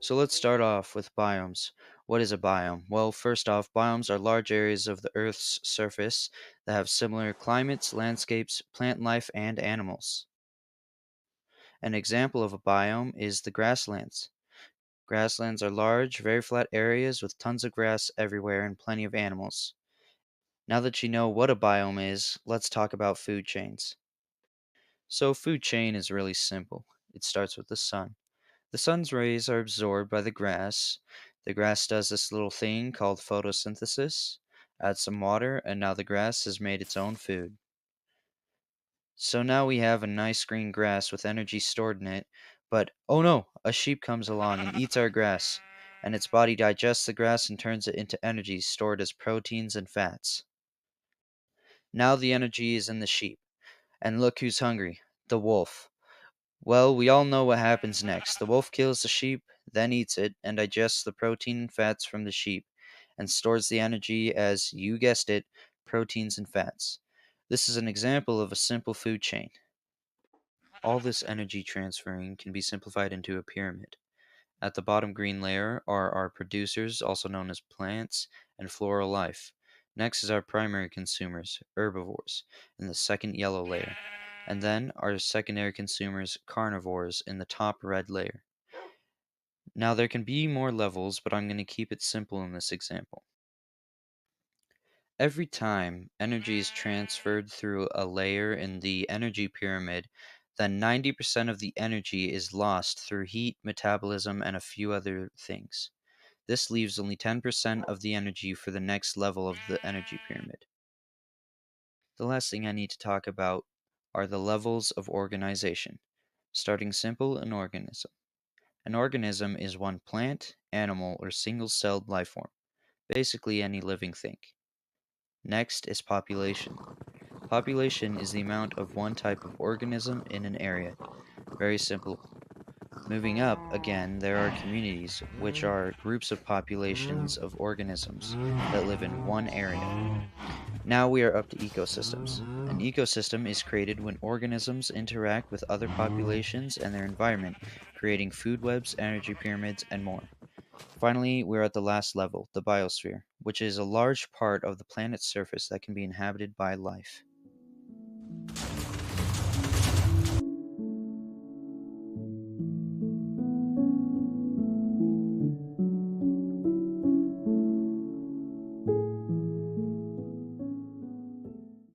So let's start off with biomes. What is a biome? Well, first off, biomes are large areas of the Earth's surface that have similar climates, landscapes, plant life, and animals. An example of a biome is the grasslands. Grasslands are large, very flat areas with tons of grass everywhere and plenty of animals. Now that you know what a biome is, let's talk about food chains. So, food chain is really simple. It starts with the sun. The sun's rays are absorbed by the grass. The grass does this little thing called photosynthesis, adds some water, and now the grass has made its own food. So now we have a nice green grass with energy stored in it, but oh no, a sheep comes along and eats our grass, and its body digests the grass and turns it into energy stored as proteins and fats. Now the energy is in the sheep, and look who's hungry, the wolf. Well, we all know what happens next. The wolf kills the sheep, then eats it, and digests the protein and fats from the sheep, and stores the energy as, you guessed it, proteins and fats. This is an example of a simple food chain. All this energy transferring can be simplified into a pyramid. At the bottom green layer are our producers, also known as plants, and floral life. Next is our primary consumers, herbivores, in the second yellow layer. And then our secondary consumers, carnivores, in the top red layer. Now there can be more levels, but I'm going to keep it simple in this example. Every time energy is transferred through a layer in the energy pyramid, then 90% of the energy is lost through heat, metabolism, and a few other things. This leaves only 10% of the energy for the next level of the energy pyramid. The last thing I need to talk about are the levels of organization. Starting simple, an organism. An organism is one plant, animal, or single celled life form, basically any living thing. Next is population. Population is the amount of one type of organism in an area. Very simple. Moving up, again, there are communities, which are groups of populations of organisms that live in one area. Now we are up to ecosystems. An ecosystem is created when organisms interact with other populations and their environment, creating food webs, energy pyramids, and more. Finally, we're at the last level, the biosphere, which is a large part of the planet's surface that can be inhabited by life.